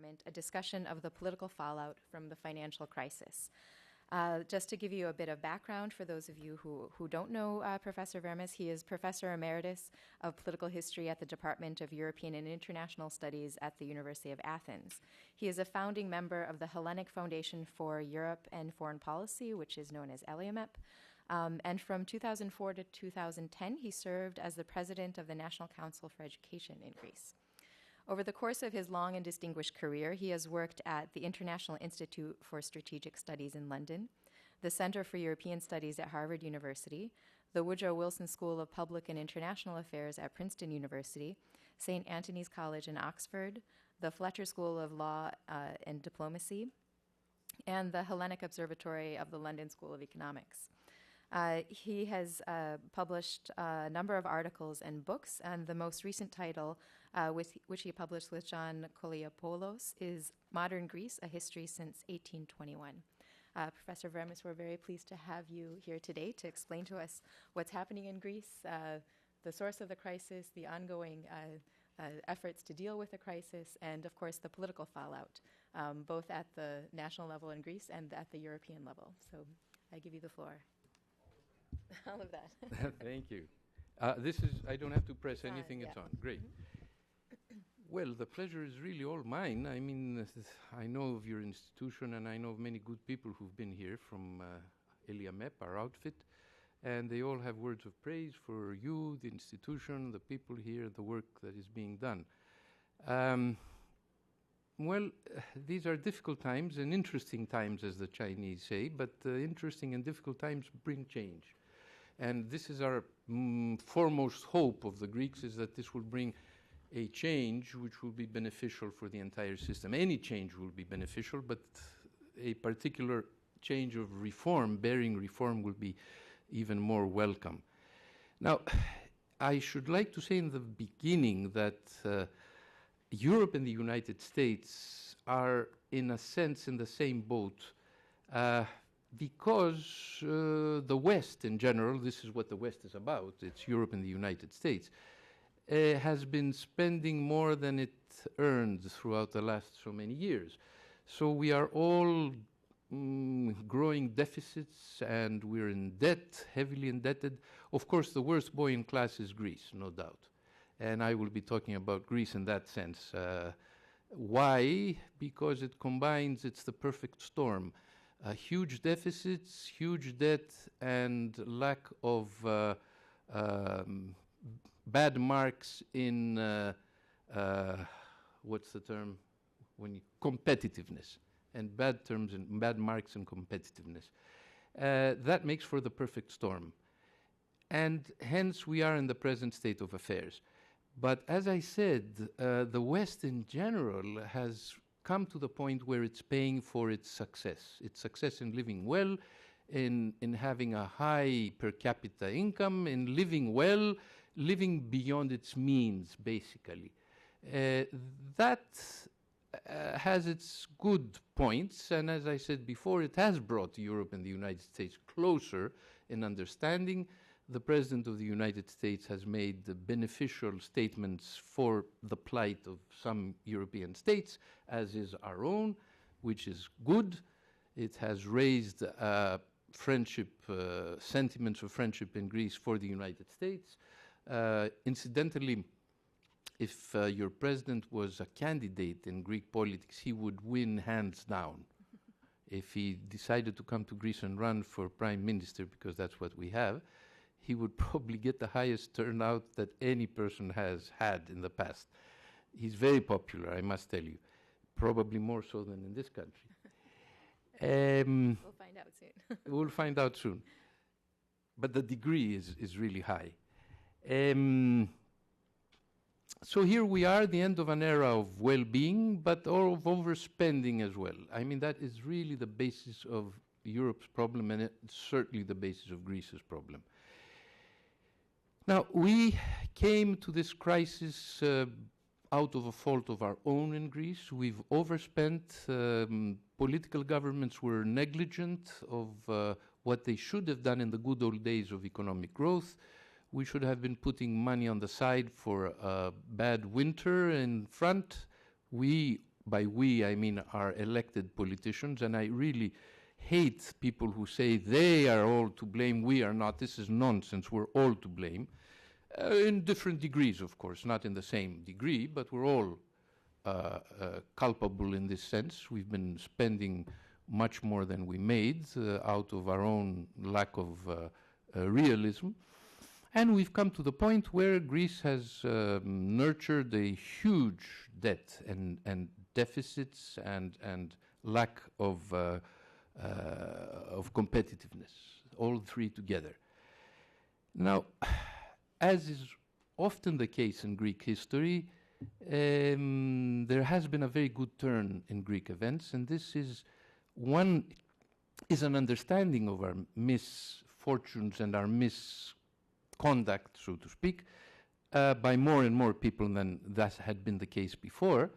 department a discussion of the political fallout from the financial crisis. Just to give you a bit of background for those of you who don't know Professor Vermes, he is Professor Emeritus of Political History at the Department of European and International Studies at the University of Athens. He is a founding member of the Hellenic Foundation for Europe and Foreign Policy, which is known as ELIAMEP. And from 2004 to 2010, he served as the president of the National Council for Education in Greece. Over the course of his long and distinguished career, he has worked at the International Institute for Strategic Studies in London, the Center for European Studies at Harvard University, the Woodrow Wilson School of Public and International Affairs at Princeton University, St. Antony's College in Oxford, the Fletcher School of Law and Diplomacy, and the Hellenic Observatory of the London School of Economics. He has published a number of articles and books, and the most recent title, which he published with John Koliopoulos, is Modern Greece, A History Since 1821. Professor Vermes, we're very pleased to have you here today to explain to us what's happening in Greece, the source of the crisis, the ongoing efforts to deal with the crisis, and of course the political fallout, both at the national level in Greece and at the European level. So I give you the floor. All of that. Thank you. This is, I don't have to press anything, it's on. Great. Well, the pleasure is really all mine. I mean, I know of your institution and I know of many good people who've been here from ELIAMEP, our outfit, and they all have words of praise for you, the institution, the people here, the work that is being done. Well, these are difficult times and interesting times, as the Chinese say, but interesting and difficult times bring change. And this is our foremost hope of the Greeks, is that this will bring a change which will be beneficial for the entire system. Any change will be beneficial, but a particular change of reform, bearing reform, will be even more welcome. Now, I should like to say in the beginning that Europe and the United States are, in a sense, in the same boat because the West in general, this is what the West is about, it's Europe and the United States, has been spending more than it earned throughout the last so many years. So we are all growing deficits and we're in debt, heavily indebted. Of course, the worst boy in class is Greece, no doubt. And I will be talking about Greece in that sense. Why? Because it combines, it's the perfect storm. Huge deficits, huge debt, and lack of bad marks in, what's the term? Competitiveness. And bad terms and bad marks in competitiveness. That makes for the perfect storm. And hence we are in the present state of affairs. But as I said, the West in general has come to the point where it's paying for its success in living well, in having a high per capita income, in living well, living beyond its means, basically. That has its good points, and as I said before, it has brought Europe and the United States closer in understanding. The President of the United States has made beneficial statements for the plight of some European states, as is our own, which is good. It has raised friendship, sentiments of friendship in Greece for the United States. Incidentally, if your president was a candidate in Greek politics, he would win hands down. If he decided to come to Greece and run for prime minister, because that's what we have, he would probably get the highest turnout that any person has had in the past. He's very popular, I must tell you, probably more so than in this country. We'll find out soon. We'll find out soon. But the degree is really high. So here we are, the end of an era of well-being, but of overspending as well. I mean, that is really the basis of Europe's problem, and it's certainly the basis of Greece's problem. Now, we came to this crisis out of a fault of our own in Greece. We've overspent. Political governments were negligent of what they should have done in the good old days of economic growth. We should have been putting money on the side for a bad winter in front. We by we, I mean our elected politicians, and I really hate people who say they are all to blame, we are not. This is nonsense. We're all to blame, in different degrees, of course, not in the same degree, but we're all culpable in this sense. We've been spending much more than we made out of our own lack of realism. And we've come to the point where Greece has nurtured a huge debt and deficits and lack of competitiveness, all three together. Now, as is often the case in Greek history, there has been a very good turn in Greek events, and this is an understanding of our misfortunes and our misconduct, so to speak, by more and more people than that had been the case before.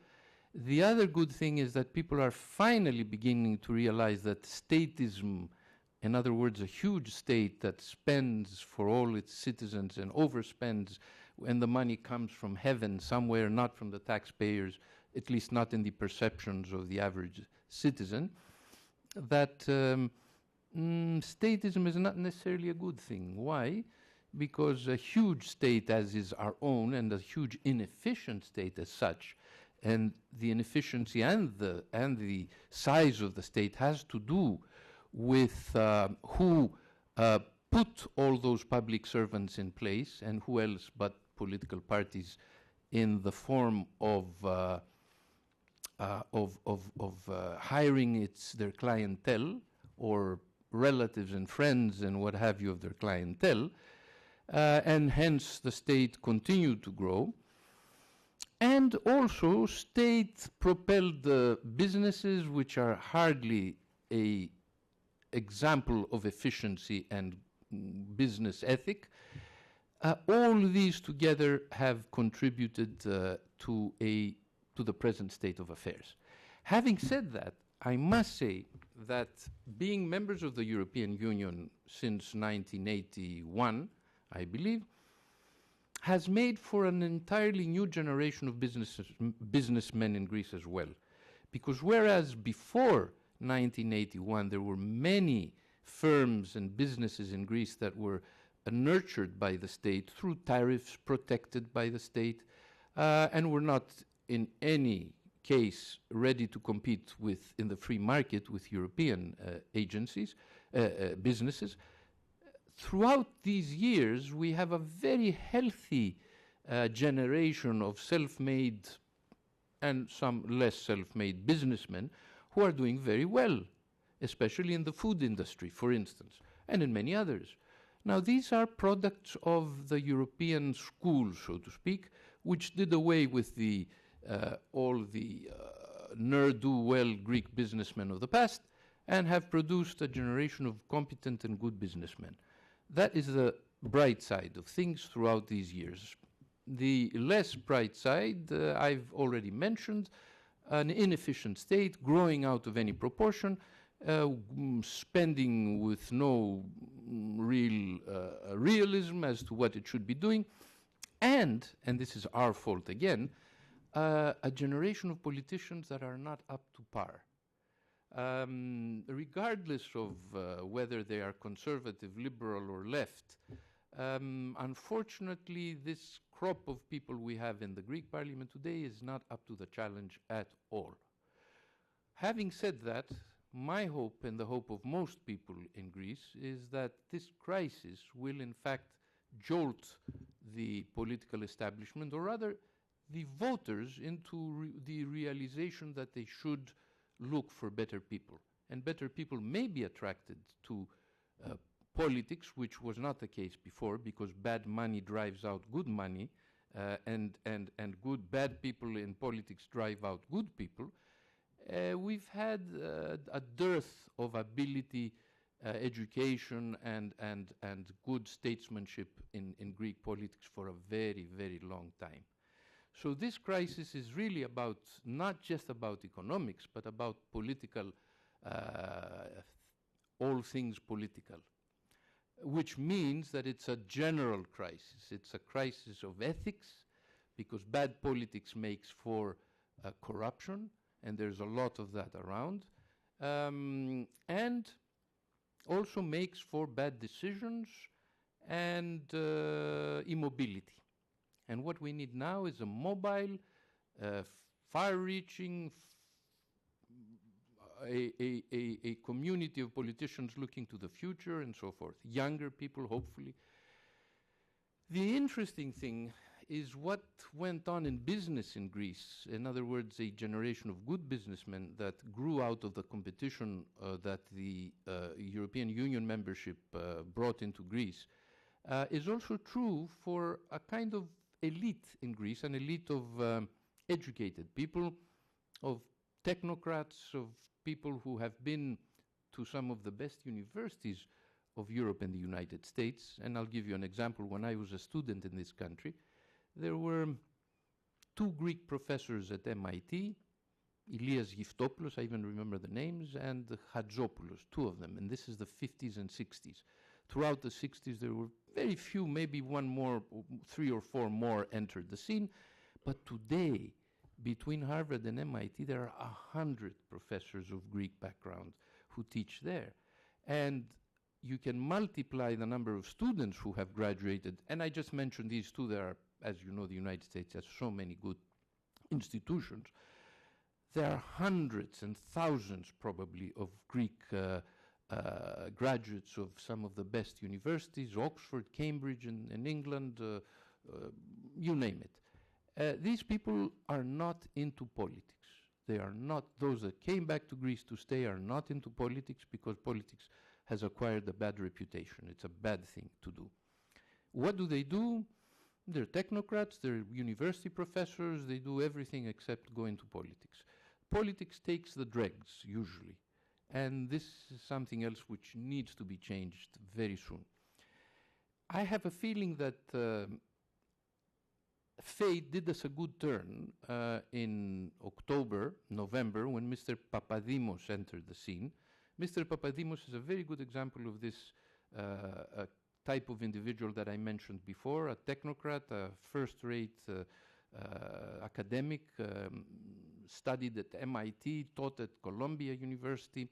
The other good thing is that people are finally beginning to realize that statism, in other words, a huge state that spends for all its citizens and overspends when the money comes from heaven somewhere, not from the taxpayers, at least not in the perceptions of the average citizen, that statism is not necessarily a good thing. Why? Because a huge state as is our own, and a huge inefficient state as such, and the inefficiency and the size of the state has to do with who put all those public servants in place, and who else but political parties, in the form of hiring their clientele, or relatives and friends and what have you of their clientele, and hence the state continued to grow. And also state-propelled businesses, which are hardly a example of efficiency and business ethic. All these together have contributed to the present state of affairs. Having said that, I must say that being members of the European Union since 1981, I believe, has made for an entirely new generation of businessmen in Greece as well. Because whereas before 1981 there were many firms and businesses in Greece that were nurtured by the state through tariffs, protected by the state, and were not in any case ready to compete in the free market with European businesses. Throughout these years, we have a very healthy generation of self-made and some less self-made businessmen who are doing very well, especially in the food industry, for instance, and in many others. Now, these are products of the European school, so to speak, which did away with all the ne'er-do-well Greek businessmen of the past and have produced a generation of competent and good businessmen. That is the bright side of things throughout these years. The less bright side, I've already mentioned, an inefficient state growing out of any proportion, spending with no real realism as to what it should be doing, and this is our fault again, a generation of politicians that are not up to par. Regardless of whether they are conservative, liberal, or left, unfortunately, this crop of people we have in the Greek parliament today is not up to the challenge at all. Having said that, my hope and the hope of most people in Greece is that this crisis will in fact jolt the political establishment, or rather the voters, into the realization that they should look for better people. And better people may be attracted to politics, which was not the case before, because bad money drives out good money, and bad people in politics drive out good people. We've had a dearth of ability, education, and good statesmanship in Greek politics for a very, very long time. So this crisis is really not just about economics, but about political, all things political, which means that it's a general crisis. It's a crisis of ethics, because bad politics makes for corruption, and there's a lot of that around, and also makes for bad decisions and immobility. And what we need now is a mobile, far-reaching, a community of politicians looking to the future and so forth. Younger people, hopefully. The interesting thing is what went on in business in Greece. In other words, a generation of good businessmen that grew out of the competition that the European Union membership brought into Greece is also true for a kind of elite in Greece, an elite of educated people, of technocrats, of people who have been to some of the best universities of Europe and the United States. And I'll give you an example. When I was a student in this country, there were two Greek professors at MIT, Ilias Giftopoulos, I even remember the names, and Hadjopoulos, two of them. And this is the 50s and 60s. Throughout the 60s, there were very few, maybe one more, 3 or 4 more entered the scene. But today, between Harvard and MIT, there are 100 professors of Greek background who teach there. And you can multiply the number of students who have graduated. And I just mentioned these two. There are, as you know, the United States has so many good institutions. There are hundreds and thousands, probably, of Greek graduates of some of the best universities, Oxford, Cambridge in England, you name it. These people are not into politics. They are not, those that came back to Greece to stay are not into politics because politics has acquired a bad reputation. It's a bad thing to do. What do? They're technocrats, they're university professors, they do everything except go into politics. Politics takes the dregs, usually. And this is something else which needs to be changed very soon. I have a feeling that fate did us a good turn in October, November, when Mr. Papadimos entered the scene. Mr. Papadimos is a very good example of this type of individual that I mentioned before, a technocrat, a first-rate academic, studied at MIT, taught at Columbia University,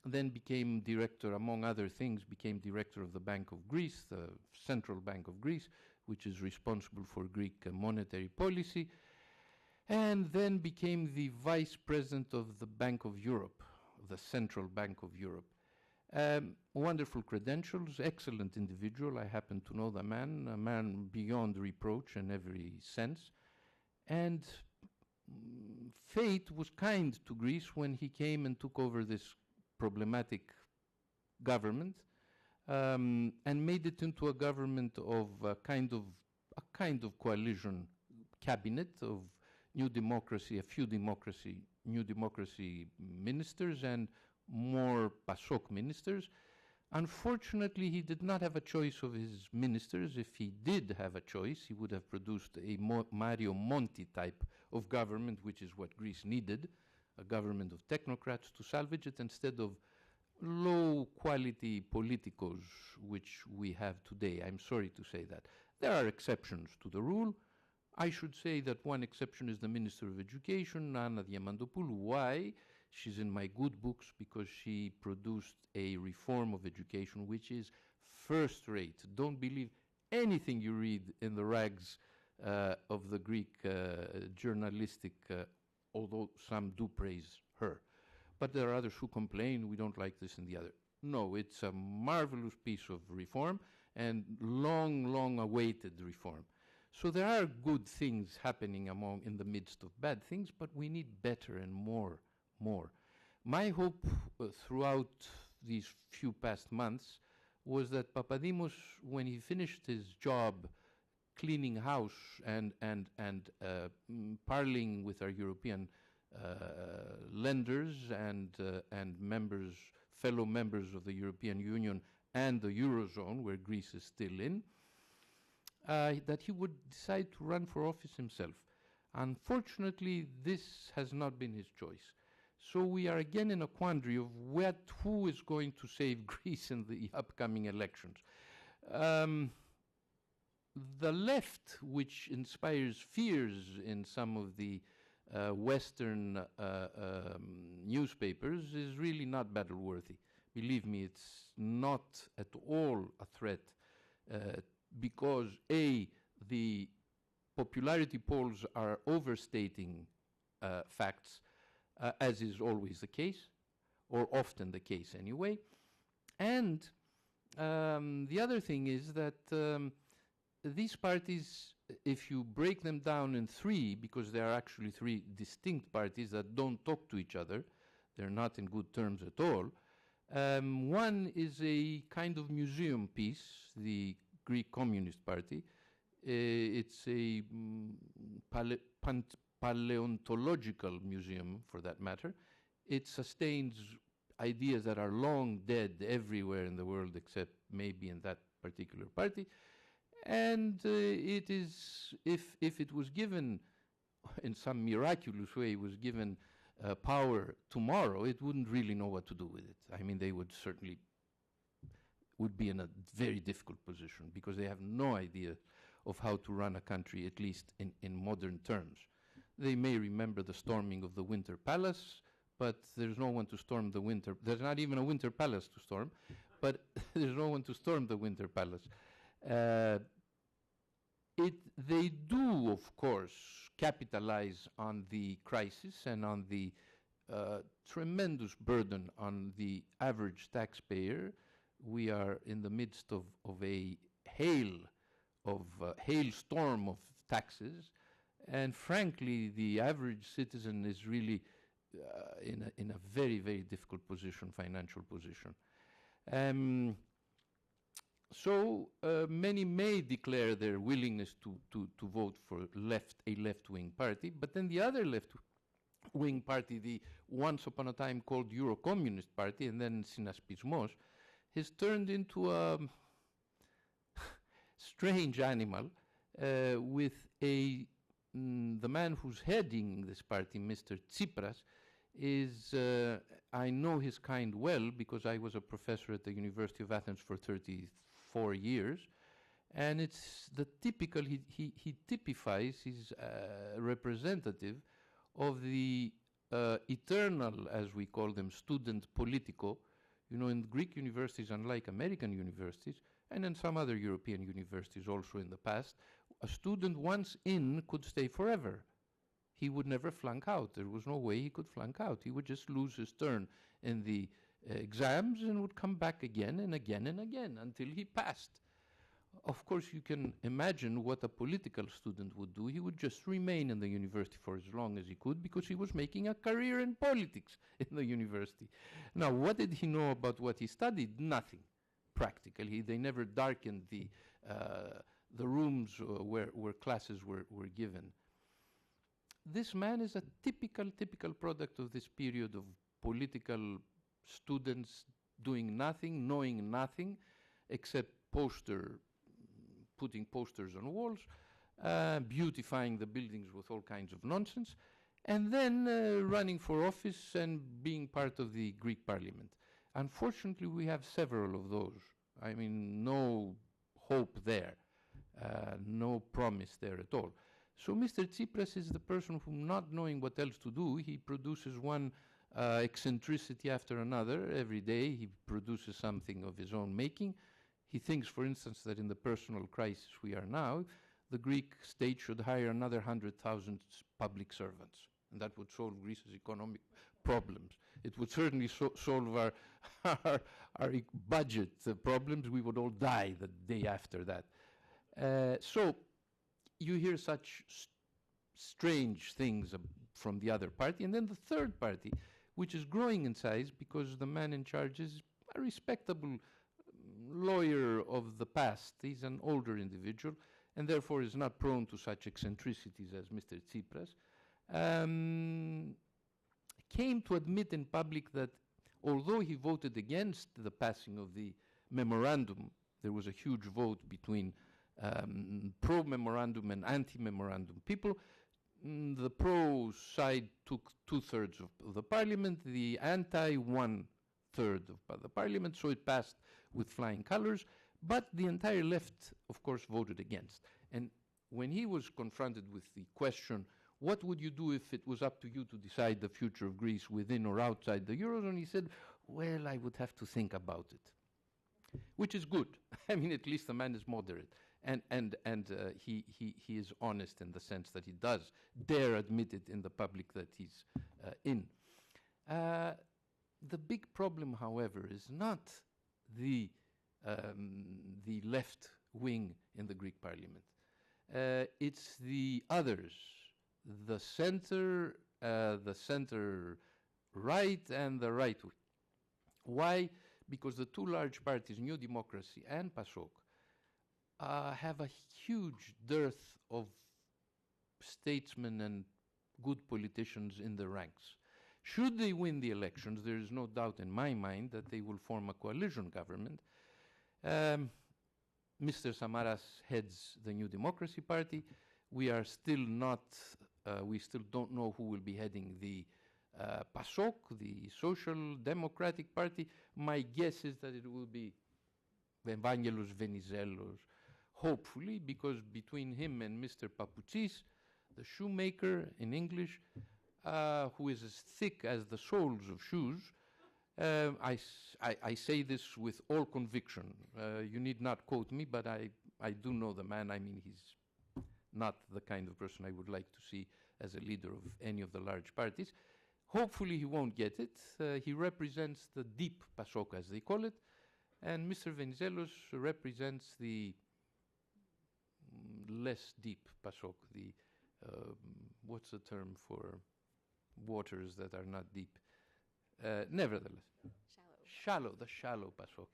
then became director, among other things, became director of the Bank of Greece, the Central Bank of Greece, which is responsible for Greek monetary policy, and then became the vice president of the Bank of Europe, the Central Bank of Europe. Wonderful credentials, excellent individual. I happen to know the man, a man beyond reproach in every sense. And fate was kind to Greece when he came and took over this problematic government and made it into a government of a kind of coalition cabinet of new democracy, a few new democracy ministers and more PASOK ministers. Unfortunately, he did not have a choice of his ministers. If he did have a choice, he would have produced a Mario Monti type of government, which is what Greece needed, a government of technocrats to salvage it instead of low-quality politicos, which we have today. I'm sorry to say that. There are exceptions to the rule. I should say that one exception is the Minister of Education, Anna Diamantopoulou. Why? She's in my good books because she produced a reform of education which is first-rate. Don't believe anything you read in the rags of the Greek journalistic, although some do praise her. But there are others who complain, we don't like this and the other. No, it's a marvelous piece of reform and long awaited reform. So there are good things happening in the midst of bad things, but we need better and more. My hope throughout these few past months was that Papadimos, when he finished his job cleaning house and parleying with our European lenders and members, fellow members of the European Union and the Eurozone, where Greece is still in, that he would decide to run for office himself. Unfortunately, this has not been his choice. So we are again in a quandary of who is going to save Greece in the upcoming elections. The left, which inspires fears in some of the Western newspapers is really not battle-worthy. Believe me, it's not at all a threat because, A, the popularity polls are overstating facts, as is always the case, or often the case anyway. And the other thing is that these parties, if you break them down in three, because there are actually three distinct parties that don't talk to each other, they're not in good terms at all. One is a kind of museum piece, the Greek Communist Party. It's a paleontological museum, for that matter. It sustains ideas that are long dead everywhere in the world except maybe in that particular party. And it is, if it was given, in some miraculous way, was given power tomorrow, it wouldn't really know what to do with it. I mean, they would certainly would be in a very difficult position because they have no idea of how to run a country, at least in modern terms. They may remember the storming of the Winter Palace, but there's no one to storm the Winter. There's not even a Winter Palace to storm, but there's no one to storm the Winter Palace. They do, of course, capitalize on the crisis and on the tremendous burden on the average taxpayer. We are in the midst of a hailstorm of taxes, and frankly, the average citizen is really in a very, very difficult position, financial position. So many may declare their willingness to vote for a left-wing party, but then the other left-wing party, the once upon a time called Euro-Communist Party, and then Synaspismos, has turned into a strange animal with the man who's heading this party, Mr. Tsipras, is, I know his kind well because I was a professor at the University of Athens for 34 years, and it's the typical, he typifies, he's representative of the eternal, as we call them, student politico. You know, in Greek universities, unlike American universities, and in some other European universities also in the past, a student once in could stay forever. He would never flunk out. There was no way he could flunk out. He would just lose his turn in the exams and would come back again and again and again until he passed. Of course, you can imagine what a political student would do. He would just remain in the university for as long as he could because he was making a career in politics in the university. Now, what did he know about what he studied? Nothing, practically. They never darkened the rooms where classes were given. This man is a typical product of this period of political students doing nothing, knowing nothing, except putting posters on walls, beautifying the buildings with all kinds of nonsense, and then running for office and being part of the Greek parliament. Unfortunately, we have several of those. I mean, no hope there, no promise there at all. So Mr. Tsipras is the person who, not knowing what else to do, he produces one eccentricity after another. Every day he produces something of his own making. He thinks, for instance, that in the personal crisis we are now, the Greek state should hire another 100,000 public servants, and that would solve Greece's economic problems. It would certainly solve our budget problems. We would all die the day after that. So you hear such strange things from the other party. And then the third party, which is growing in size because the man in charge is a respectable lawyer of the past. He's an older individual and therefore is not prone to such eccentricities as Mr. Tsipras. Came to admit in public that although he voted against the passing of the memorandum, there was a huge vote between pro-memorandum and anti-memorandum people. The pro side took 2/3 of the parliament, the anti 1/3 of the parliament, so it passed with flying colors, but the entire left, of course, voted against. And when he was confronted with the question, what would you do if it was up to you to decide the future of Greece within or outside the Eurozone? He said, well, I would have to think about it, which is good. I mean, at least the man is moderate. And he is honest in the sense that he does dare admit it in the public that he's in. The big problem, however, is not the left wing in the Greek parliament. It's the others, the center right and the right wing. Why? Because the two large parties, New Democracy and PASOK, have a huge dearth of statesmen and good politicians in the ranks. Should they win the elections, there is no doubt in my mind that they will form a coalition government. Mr. Samaras heads the New Democracy Party. We are still not, we still don't know who will be heading the PASOK, the Social Democratic Party. My guess is that it will be Evangelos Venizelos, hopefully, because between him and Mr. Papoutsis, the shoemaker in English, who is as thick as the soles of shoes, I say this with all conviction. You need not quote me, but I do know the man. I mean, he's not the kind of person I would like to see as a leader of any of the large parties. Hopefully he won't get it. He represents the deep PASOK, as they call it, and Mr. Venizelos represents the less deep PASOK, the, what's the term for waters that are not deep? Nevertheless. The shallow PASOK.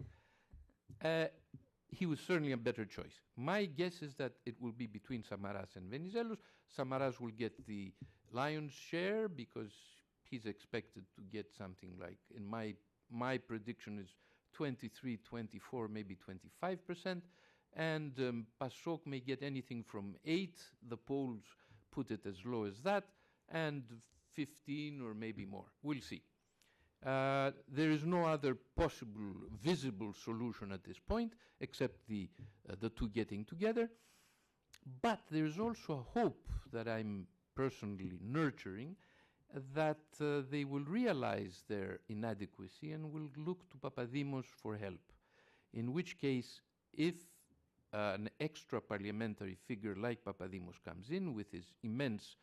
He was certainly a better choice. My guess is that it will be between Samaras and Venizelos. Samaras will get the lion's share because he's expected to get something like, in my prediction is 23, 24, maybe 25%. And PASOK may get anything from 8, the polls put it as low as that, and 15 or maybe more. We'll see. There is no other possible visible solution at this point except the two getting together. But there's also a hope that I'm personally nurturing that they will realize their inadequacy and will look to Papadimos for help. In which case, if an extra parliamentary figure like Papadimos comes in with his immense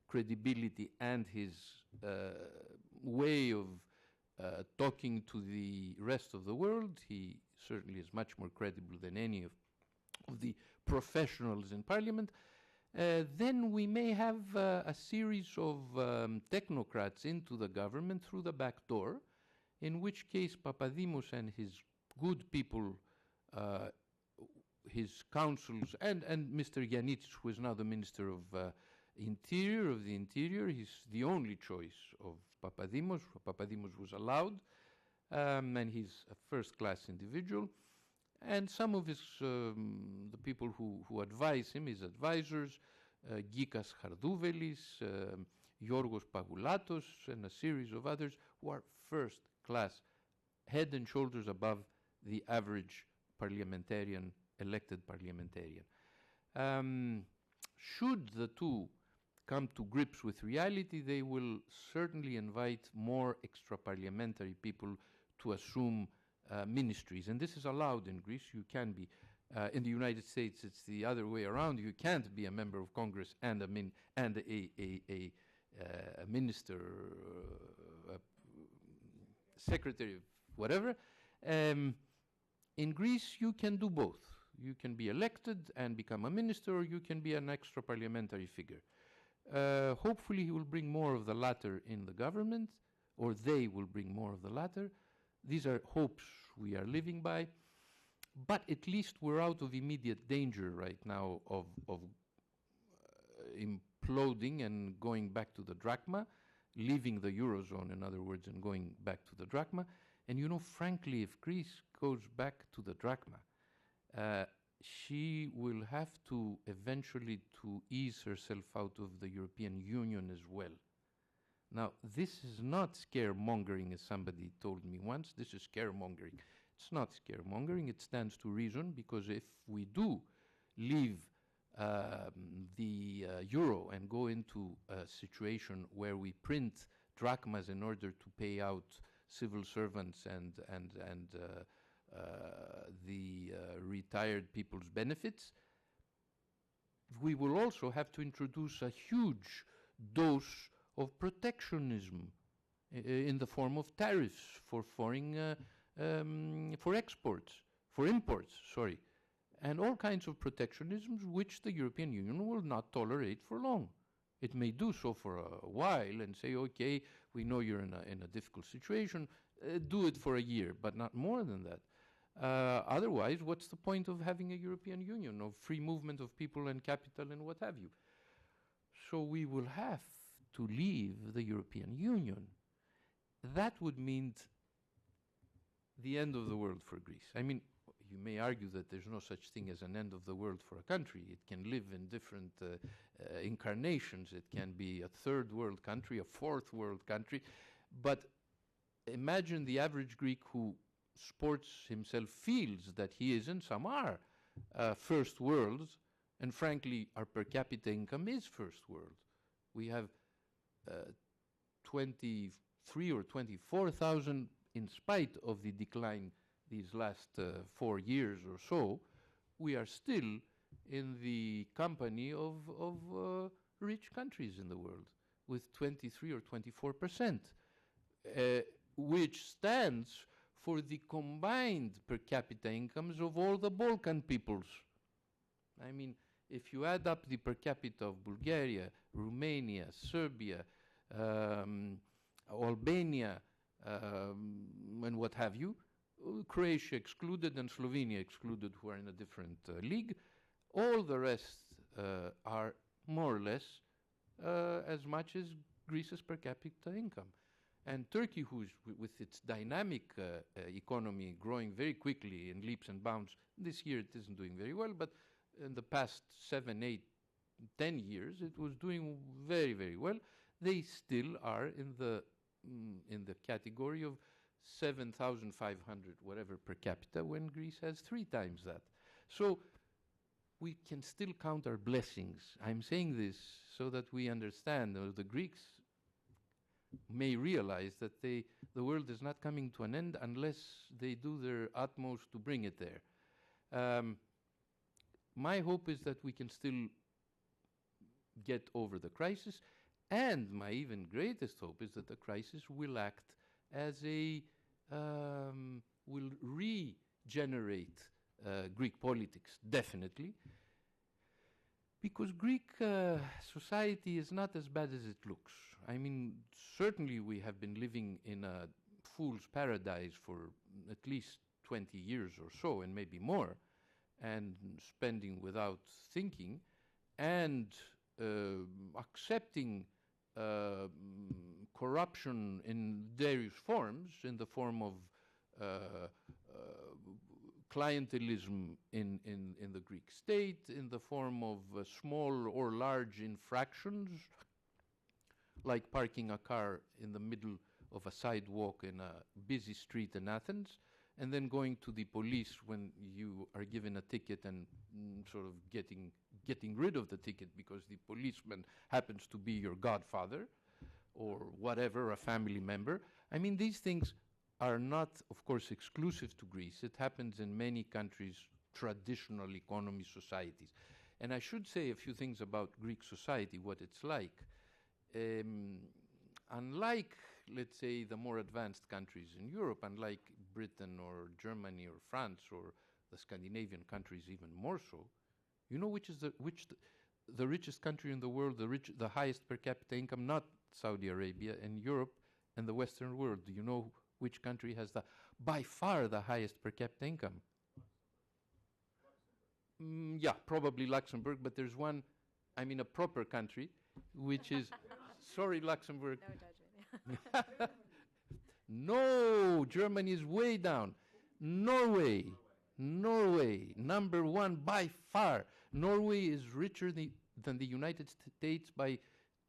credibility and his way of talking to the rest of the world, he certainly is much more credible than any of the professionals in parliament, then we may have a series of technocrats into the government through the back door, in which case Papadimos and his good people, his councils, and Mr. Giannitsis, who is now the Minister of the Interior, he's the only choice of Papadimos. Papadimos was allowed, and he's a first-class individual. And some of his, the people who advise him, his advisors, Gikas Hardouvelis, Yorgos Pagoulatos, and a series of others who are first-class, head and shoulders above the average parliamentarian, elected parliamentarian. Should the two come to grips with reality, they will certainly invite more extra-parliamentary people to assume ministries. And this is allowed in Greece. You can be, in the United States, it's the other way around. You can't be a member of Congress and a minister, secretary of whatever. In Greece, you can do both. You can be elected and become a minister, or you can be an extra parliamentary figure. Hopefully he will bring more of the latter in the government, or they will bring more of the latter. These are hopes we are living by, but at least we're out of immediate danger right now of imploding and going back to the drachma, leaving the Eurozone, in other words, and going back to the drachma. And you know, frankly, if Greece goes back to the drachma, she will have to eventually to ease herself out of the European Union as well. Now, this is not scaremongering, as somebody told me once. This is scaremongering. It's not scaremongering. It stands to reason, because if we do leave the euro and go into a situation where we print drachmas in order to pay out civil servants and the retired people's benefits, we will also have to introduce a huge dose of protectionism in the form of tariffs for foreign, for exports, for imports, sorry, and all kinds of protectionisms which the European Union will not tolerate for long. It may do so for a while and say, okay, we know you're in a difficult situation, do it for a year, but not more than that. Otherwise, what's the point of having a European Union, of free movement of people and capital and what have you? So we will have to leave the European Union. That would mean the end of the world for Greece. I mean, you may argue that there's no such thing as an end of the world for a country. It can live in different incarnations. It can be a third world country, a fourth world country. But imagine the average Greek who sports himself, feels that he is in. Some are first worlds, and frankly, our per capita income is first world. We have 23 or 24,000, in spite of the decline these last 4 years or so, we are still in the company of rich countries in the world with 23 or 24%, which stands for the combined per capita incomes of all the Balkan peoples. I mean, if you add up the per capita of Bulgaria, Romania, Serbia, Albania, and what have you, Croatia excluded and Slovenia excluded, who are in a different league, all the rest are more or less as much as Greece's per capita income. And Turkey, who's with its dynamic economy growing very quickly in leaps and bounds, this year it isn't doing very well, but in the past 7, 8, 10 years it was doing very, very well. They still are in the category of 7,500 whatever per capita, when Greece has 3 times that. So we can still count our blessings. I'm saying this so that we understand, the Greeks may realize that the world is not coming to an end unless they do their utmost to bring it there. My hope is that we can still get over the crisis, and my even greatest hope is that the crisis will act as will regenerate Greek politics, definitely, because Greek society is not as bad as it looks. I mean, certainly we have been living in a fool's paradise for at least 20 years or so, and maybe more, and spending without thinking, and accepting corruption in various forms, in the form of clientelism in the Greek state, in the form of small or large infractions, like parking a car in the middle of a sidewalk in a busy street in Athens, and then going to the police when you are given a ticket and sort of getting rid of the ticket because the policeman happens to be your godfather or whatever, a family member. I mean, these things are not, of course, exclusive to Greece. It happens in many countries, traditional economy societies. And I should say a few things about Greek society, what it's like. Unlike, let's say, the more advanced countries in Europe, unlike Britain or Germany or France or the Scandinavian countries even more so, you know which is the richest country in the world, the highest per capita income? Not Saudi Arabia and Europe and the Western world. Do you know which country has by far the highest per capita income? Yeah, probably Luxembourg, but there's one, I mean a proper country, which is, sorry Luxembourg. No judgment. No, Germany is way down. Norway, number 1 by far. Norway is richer than the United States by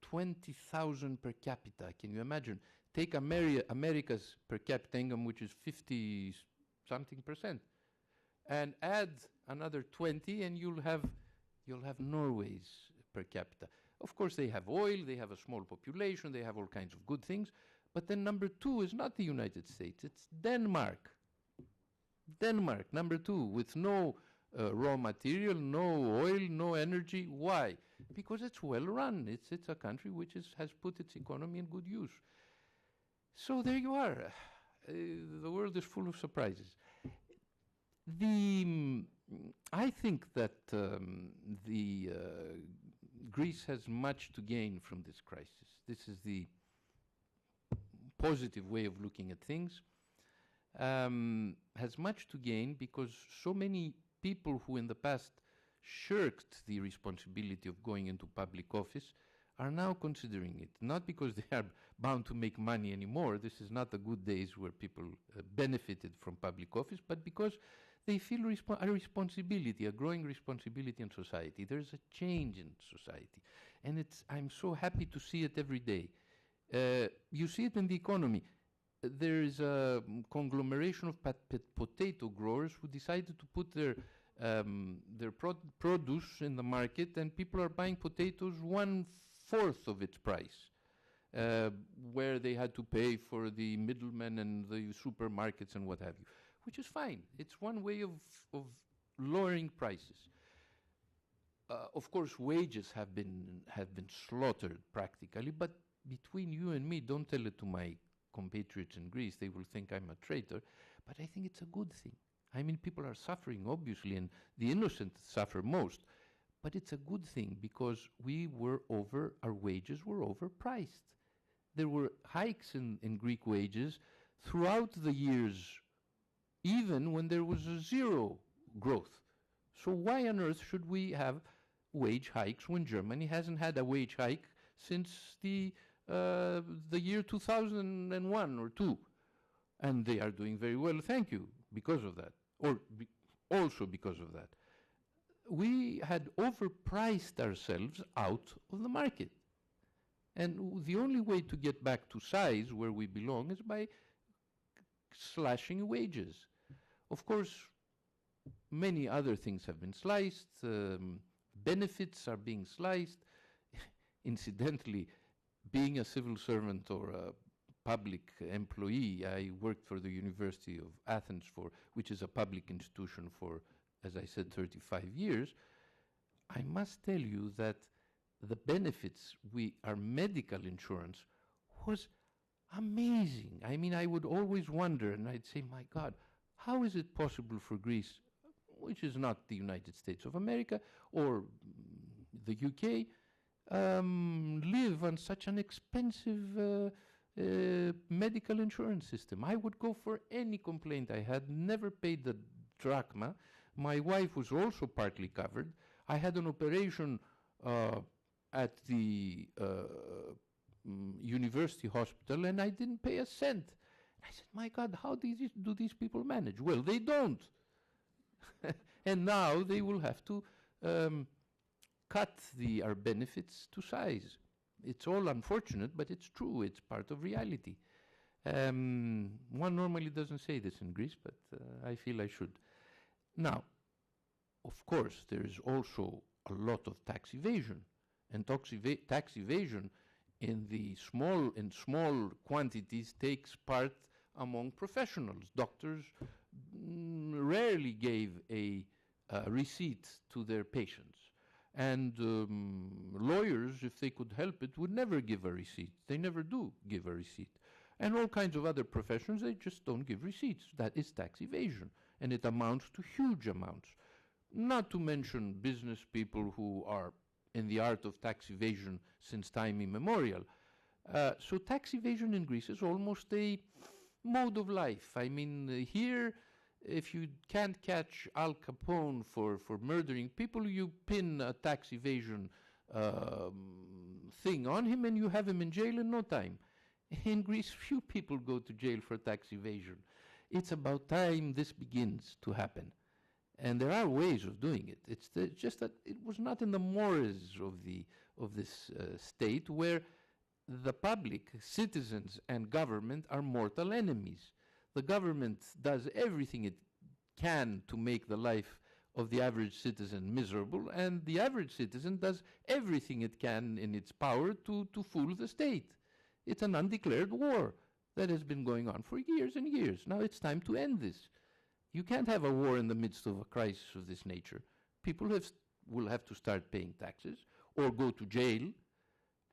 20,000 per capita. Can you imagine? Take America's per capita income, which is 50-something%, and add another 20, and you'll you'll have Norway's per capita. Of course, they have oil, they have a small population, they have all kinds of good things. But then number 2 is not the United States, it's Denmark. Denmark, number 2, with no raw material, no oil, no energy. Why? Because it's well run. It's a country which has put its economy in good use. So there you are. The world is full of surprises. I think that Greece has much to gain from this crisis. This is the positive way of looking at things. Has much to gain because so many people who in the past shirked the responsibility of going into public office are now considering it, not because they are bound to make money anymore. This is not the good days where people benefited from public office, but because they feel a responsibility, a growing responsibility in society. There's a change in society, and I'm so happy to see it every day. You see it in the economy. There is a conglomeration of potato growers who decided to put their produce in the market, and people are buying potatoes 1/4 of its price, where they had to pay for the middlemen and the supermarkets and what have you, which is fine. It's one way of lowering prices. Of course, wages have been slaughtered practically, but between you and me, don't tell it to my compatriots in Greece, they will think I'm a traitor, but I think it's a good thing. I mean, people are suffering, obviously, and the innocent suffer most, but it's a good thing because our wages were overpriced. There were hikes in Greek wages throughout the years, even when there was a zero growth. So why on earth should we have wage hikes when Germany hasn't had a wage hike since the year 2001 or 2, and they are doing very well, thank you, because of that, also because of that. We had overpriced ourselves out of the market, and the only way to get back to size where we belong is by slashing wages. Of course, many other things have been sliced, benefits are being sliced. Incidentally, being a civil servant or a public employee, I worked for the University of Athens, which is a public institution for, as I said, 35 years. I must tell you that the benefits, our medical insurance was amazing. I mean, I would always wonder, and I'd say, my God, how is it possible for Greece, which is not the United States of America or the UK, live on such an expensive medical insurance system? I would go for any complaint I had, never paid the drachma. My wife was also partly covered. I had an operation at the university hospital, and I didn't pay a cent. I said, my God, how do these people manage? Well, they don't. And now they will have to cut our benefits to size. It's all unfortunate, but it's true. It's part of reality. One normally doesn't say this in Greece, but I feel I should. Now, of course, there is also a lot of tax evasion, and tax evasion in small quantities takes part among professionals. Doctors rarely gave a receipt to their patients. And lawyers, if they could help it, would never give a receipt. They never do give a receipt. And all kinds of other professions, they just don't give receipts. That is tax evasion. And it amounts to huge amounts. Not to mention business people who are in the art of tax evasion since time immemorial. So tax evasion in Greece is almost a mode of life. I mean, here, if you can't catch Al Capone for murdering people, you pin a tax evasion thing on him and you have him in jail in no time. In Greece, few people go to jail for tax evasion. It's about time this begins to happen. And there are ways of doing it. It's just that it was not in the mores of this state where the public, citizens, and government are mortal enemies. The government does everything it can to make the life of the average citizen miserable, and the average citizen does everything it can in its power to fool the state. It's an undeclared war that has been going on for years and years. Now it's time to end this. You can't have a war in the midst of a crisis of this nature. People will have to start paying taxes or go to jail,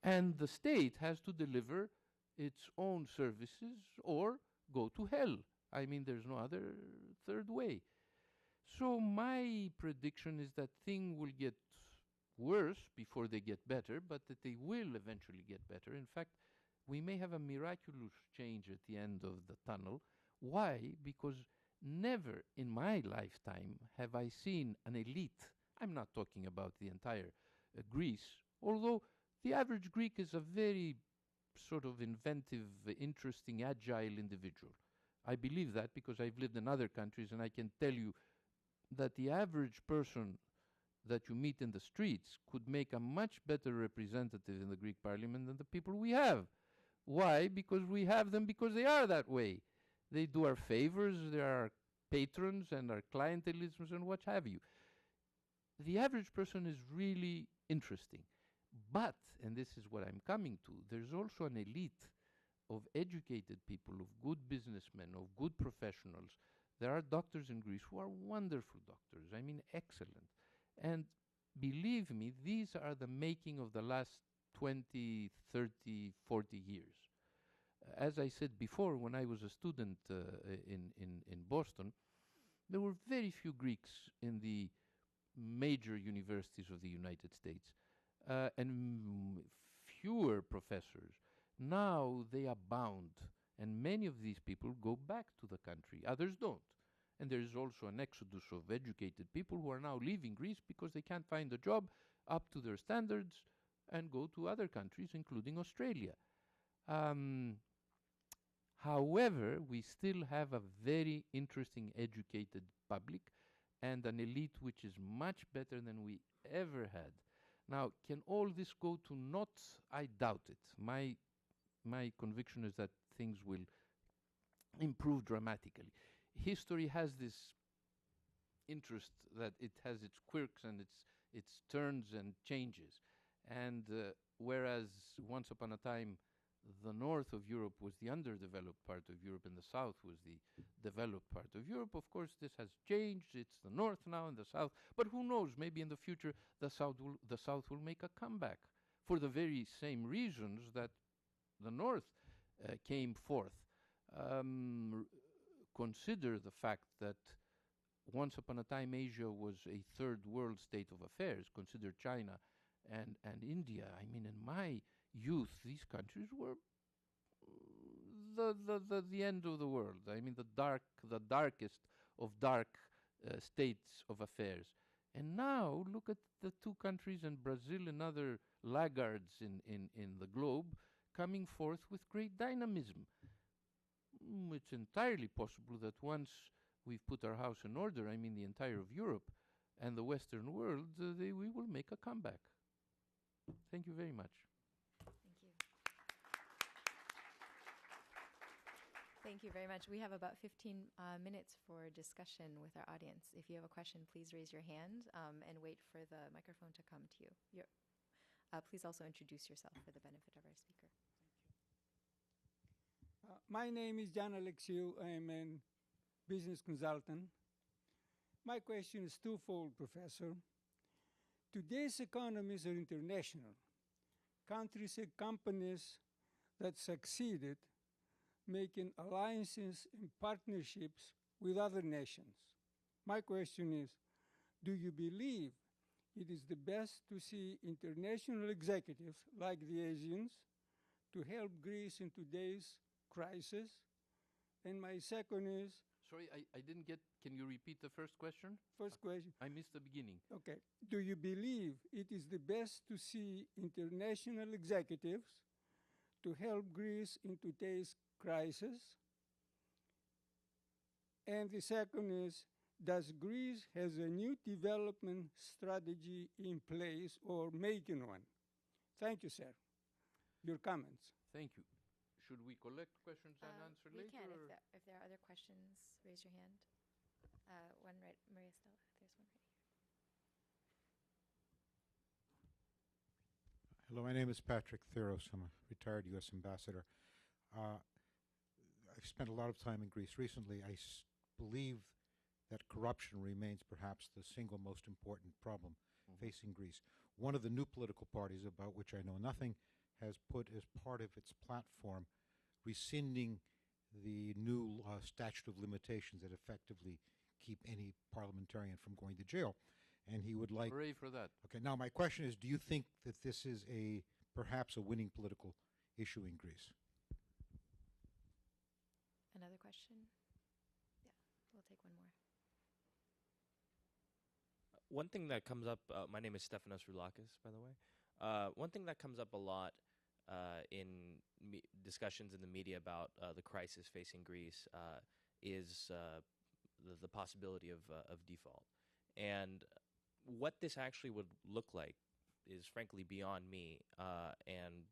and the state has to deliver its own services or go to hell. I mean, there's no other third way. So my prediction is that things will get worse before they get better, but that they will eventually get better. In fact, we may have a miraculous change at the end of the tunnel. Why? Because never in my lifetime have I seen an elite. I'm not talking about the entire Greece, although the average Greek is a very sort of inventive, interesting, agile individual. I believe that because I've lived in other countries, and I can tell you that the average person that you meet in the streets could make a much better representative in the Greek parliament than the people we have. Why? Because we have them because they are that way. They do our favors, they are our patrons and our clientelisms and what have you. The average person is really interesting. But, and this is what I'm coming to, there's also an elite of educated people, of good businessmen, of good professionals. There are doctors in Greece who are wonderful doctors, I mean excellent. And believe me, these are the making of the last 20, 30, 40 years. As I said before, when I was a student in Boston, there were very few Greeks in the major universities of the United States, and fewer professors. Now they abound, and many of these people go back to the country. Others don't. And there is also an exodus of educated people who are now leaving Greece because they can't find a job up to their standards and go to other countries, including Australia. However, we still have a very interesting educated public and an elite which is much better than we ever had. Now, can all this go to naught? I doubt it. My conviction is that things will improve dramatically. History has this interest that it has its quirks and its turns and changes. And whereas once upon a time the north of Europe was the underdeveloped part of Europe and the south was the developed part of Europe, of course this has changed. It's the north now and the south. But who knows, maybe in the future the south will make a comeback for the very same reasons that the north came forth. Consider the fact that once upon a time Asia was a third world state of affairs. Consider China and India. I mean, in my youth, these countries were the end of the world. I mean, the darkest of dark states of affairs. And now look at the two countries, and Brazil and other laggards in the globe, coming forth with great dynamism. It's entirely possible that once we've put our house in order, I mean the entire of Europe and the Western world, we will make a comeback. Thank you very much. Thank you. Thank you very much. We have about 15 minutes for discussion with our audience. If you have a question, please raise your hand and wait for the microphone to come to you. Please also introduce yourself for the benefit of our speaker. My name is Jan Alexiou. I'm a business consultant. My question is twofold, Professor. Today's economies are international. Countries and companies that succeeded making alliances and partnerships with other nations. My question is, do you believe it is the best to see international executives like the Asians to help Greece in today's crisis? And my second is... Sorry, I didn't get, can you repeat the first question? First question. I missed the beginning. Okay. Do you believe it is the best to see international executives to help Greece in today's crisis? And the second is, does Greece has a new development strategy in place or making one? Thank you, sir. Your comments. Thank you. Should we collect questions and answer later? We can. If there are other questions, raise your hand. One right, Maria Stella. There's one right here. Hello, my name is Patrick Theros. I'm a retired U.S. ambassador. I've spent a lot of time in Greece recently. Believe that corruption remains perhaps the single most important problem facing Greece. One of the new political parties, about which I know nothing, has put as part of its platform rescinding the new statute of limitations that effectively keep any parliamentarian from going to jail. And he would like... Hooray for that. Okay, now my question is, do you think that this is perhaps a winning political issue in Greece? Another question? Yeah, we'll take one more. One thing that comes up, my name is Stefanos Roulakis, by the way. One thing that comes up a lot in discussions in the media about the crisis facing Greece is the possibility of default. And what this actually would look like is frankly beyond me, and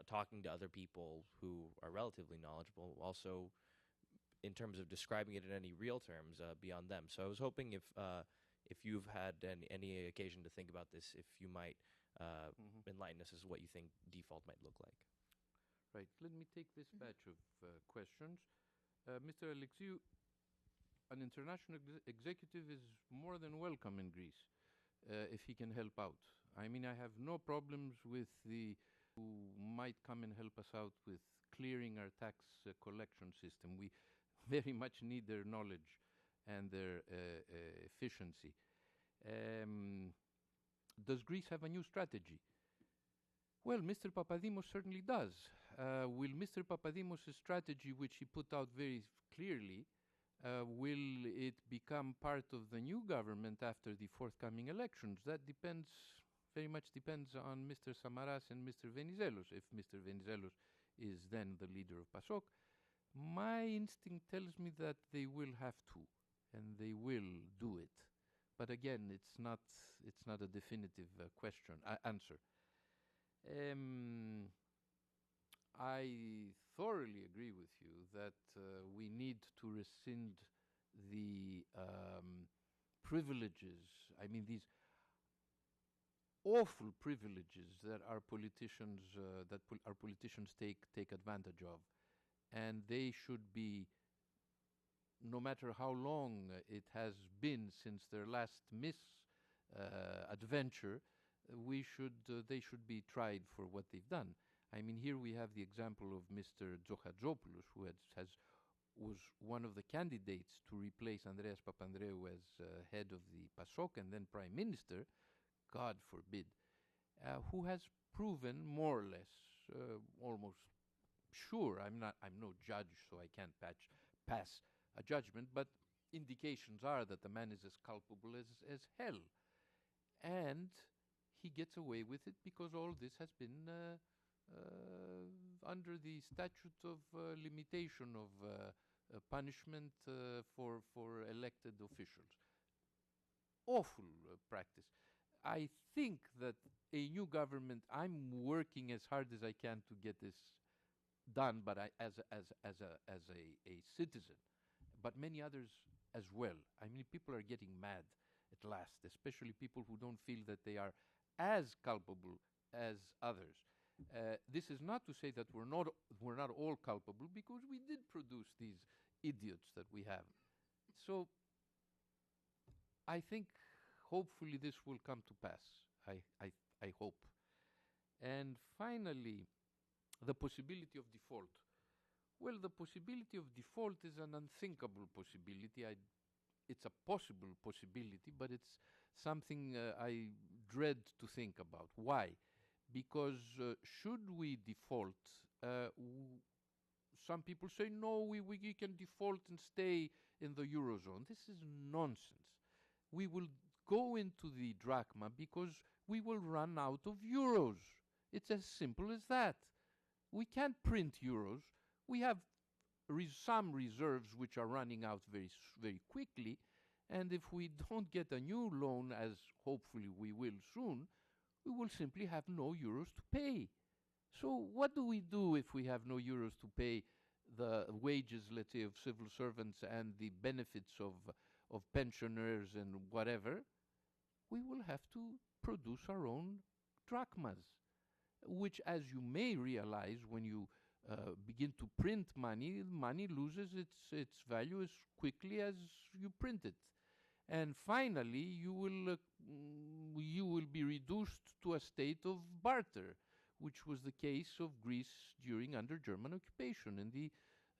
talking to other people who are relatively knowledgeable, also in terms of describing it in any real terms beyond them. So I was hoping if you've had any occasion to think about this, if you might enlighten us as to what you think default might look like. Right. Let me take this batch of questions. Mr. Alexiou, an international executive is more than welcome in Greece if he can help out. I mean, I have no problems with who might come and help us out with clearing our tax collection system. We very much need their knowledge and their efficiency. Does Greece have a new strategy? Well, Mr. Papadimos certainly does. Will Mr. Papadimos' strategy, which he put out very clearly, will it become part of the new government after the forthcoming elections? That very much depends on Mr. Samaras and Mr. Venizelos. If Mr. Venizelos is then the leader of PASOK, my instinct tells me that they will have to, and they will do it. But again, it's not a definitive answer. I thoroughly agree with you that we need to rescind the privileges. I mean, these awful privileges that our politicians take advantage of, and they should be, no matter how long it has been since their last adventure, they should be tried for what they've done. I mean, here we have the example of Mr. Tsohatzopoulou, who was one of the candidates to replace Andreas Papandreou as head of the PASOK and then prime minister, God forbid, who has proven more or less, almost sure, I'm no judge, so I can't pass a judgment, but indications are that the man is as culpable as hell. And he gets away with it because all this has been under the statute of limitation of punishment for elected officials. Awful practice. I think that a new government, I'm working as hard as I can to get this done, but as a citizen, but many others as well. I mean, people are getting mad at last, especially people who don't feel that they are as culpable as others. This is not to say that we're not all culpable, because we did produce these idiots that we have. So I think hopefully this will come to pass. I hope. And finally, the possibility of default. Well, the possibility of default is an unthinkable possibility. It's a possible possibility, but it's something I dread to think about. Why? Because should we default, some people say, no, we can default and stay in the Eurozone. This is nonsense. We will go into the drachma because we will run out of euros. It's as simple as that. We can't print euros. We have some reserves which are running out very, very quickly, and if we don't get a new loan, as hopefully we will soon, we will simply have no euros to pay. So what do we do if we have no euros to pay the wages, let's say, of civil servants and the benefits of pensioners and whatever? We will have to produce our own drachmas. which, as you may realize when you begin to print money, money loses its value as quickly as you print it. And finally, you will be reduced to a state of barter, which was the case of Greece under German occupation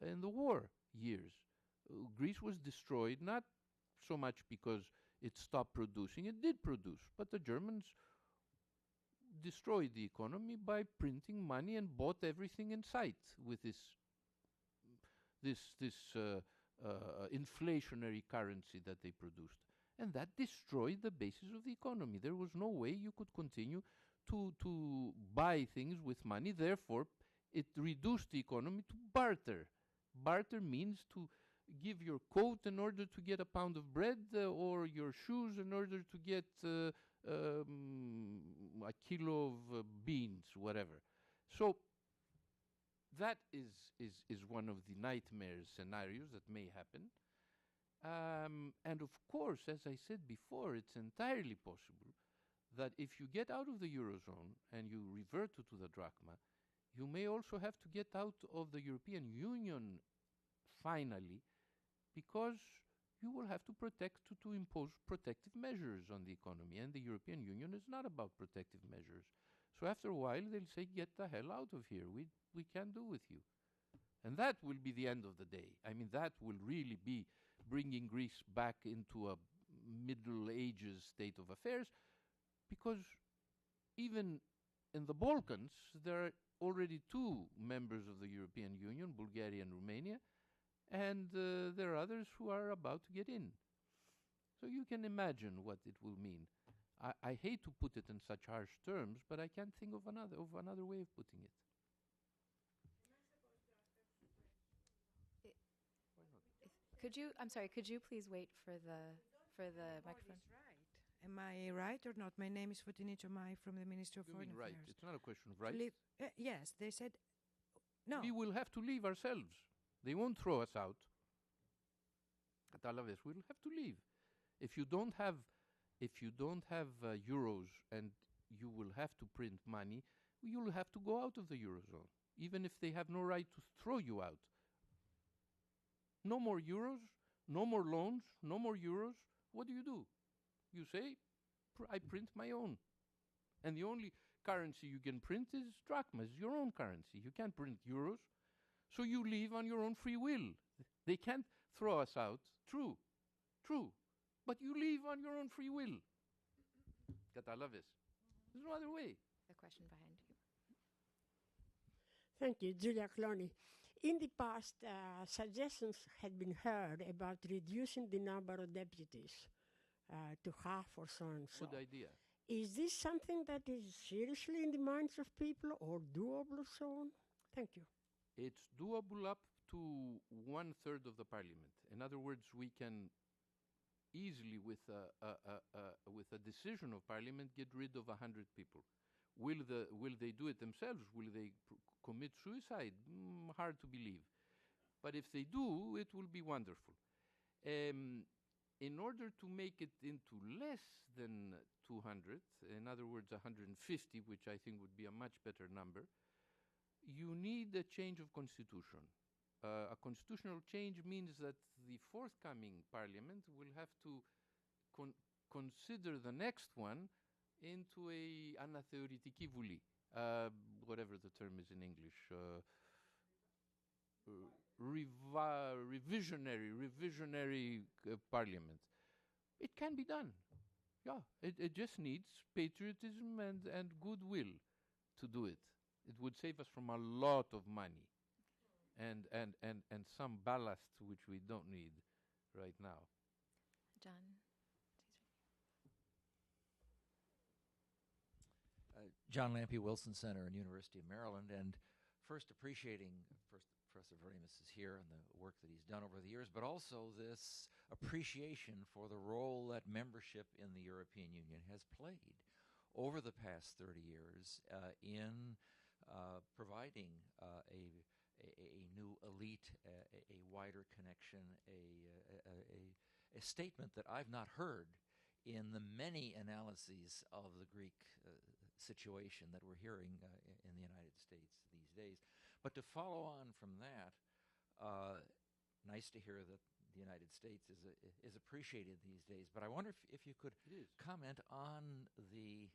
in the war years. Greece was destroyed not so much because it stopped producing; it did produce, but the Germans destroyed the economy by printing money and bought everything in sight with this inflationary currency that they produced. And that destroyed the basis of the economy. There was no way you could continue to buy things with money. Therefore, it reduced the economy to barter. Barter means to give your coat in order to get a pound of bread, or your shoes in order to get a kilo of beans, whatever. So that is one of the nightmare scenarios that may happen. And of course, as I said before, it's entirely possible that if you get out of the Eurozone and you revert to the drachma, you may also have to get out of the European Union finally, because you will have to impose protective measures on the economy, and the European Union is not about protective measures. So after a while, they'll say, get the hell out of here. We can't do with you. And that will be the end of the day. I mean, that will really be bringing Greece back into a Middle Ages state of affairs, because even in the Balkans, there are already two members of the European Union, Bulgaria and Romania, and there are others who are about to get in. So you can imagine what it will mean. I hate to put it in such harsh terms, but I can't think of another way of putting it. Could you please wait for the microphone? Right. Am I right or not? My name is Fotini Chomai from the Ministry of Foreign Right. Affairs. It's not a question of right. Yes, they said no. We will have to leave ourselves. They won't throw us out. Katalaves, we'll have to leave. If you don't have euros and you will have to print money, you will have to go out of the Eurozone, even if they have no right to throw you out. No more euros, no more loans, no more euros. What do? You say, I print my own. And the only currency you can print is drachmas, your own currency. You can't print euros. So you leave on your own free will. They can't throw us out. True. But you leave on your own free will. Katalaves. There's no other way. The question behind you. Thank you, Julia Cloney. In the past, suggestions had been heard about reducing the number of deputies to half or so and so. Good idea. Is this something that is seriously in the minds of people or doable or so on? Thank you. It's doable up to 1/3 of the parliament. In other words, we can easily, with a decision of parliament, get rid of 100 people. Will they do it themselves? Will they commit suicide? Hard to believe. But if they do, it will be wonderful. In order to make it into less than 200, in other words, 150, which I think would be a much better number, you need a change of constitution. A constitutional change means that the forthcoming parliament will have to consider the next one into a anatheoretiki vuli, whatever the term is in English, revisionary parliament. It can be done. Yeah, it just needs patriotism and goodwill to do it. It would save us from a lot of money and some ballast which we don't need right now. John? John Lampe, Wilson Center and University of Maryland, and first appreciating Professor Vermes is here and the work that he's done over the years, but also this appreciation for the role that membership in the European Union has played over the past 30 years in providing a new elite, a wider connection, a statement that I've not heard in the many analyses of the Greek situation that we're hearing in the United States these days. But to follow on from that, nice to hear that the United States is appreciated these days. But I wonder if you could comment on the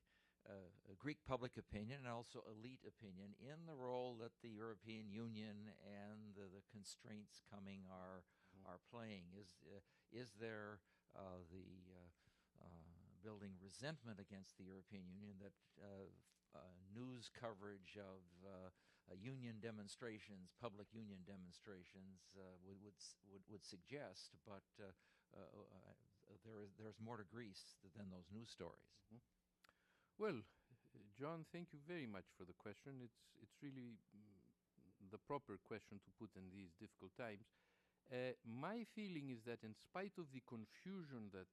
Greek public opinion and also elite opinion in the role that the European Union and the constraints coming are playing. Is there building resentment against the European Union that news coverage of union demonstrations, public union demonstrations, would suggest? But there's more to Greece than those news stories. Mm-hmm. Well, John, thank you very much for the question. It's really the proper question to put in these difficult times. My feeling is that in spite of the confusion that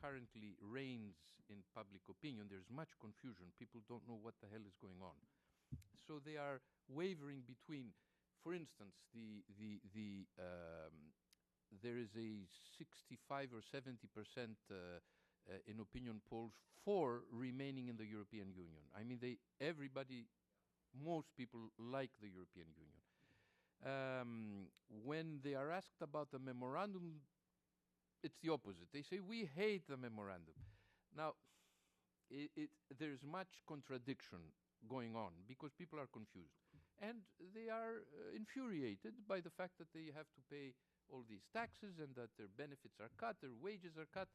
currently reigns in public opinion, there's much confusion. People don't know what the hell is going on. So they are wavering between, for instance, there is a 65 or 70% in opinion polls for remaining in the European Union. I mean, most people like the European Union. When they are asked about the memorandum, it's the opposite. They say, we hate the memorandum. Now, there's much contradiction going on because people are confused. And they are infuriated by the fact that they have to pay all these taxes and that their benefits are cut, their wages are cut.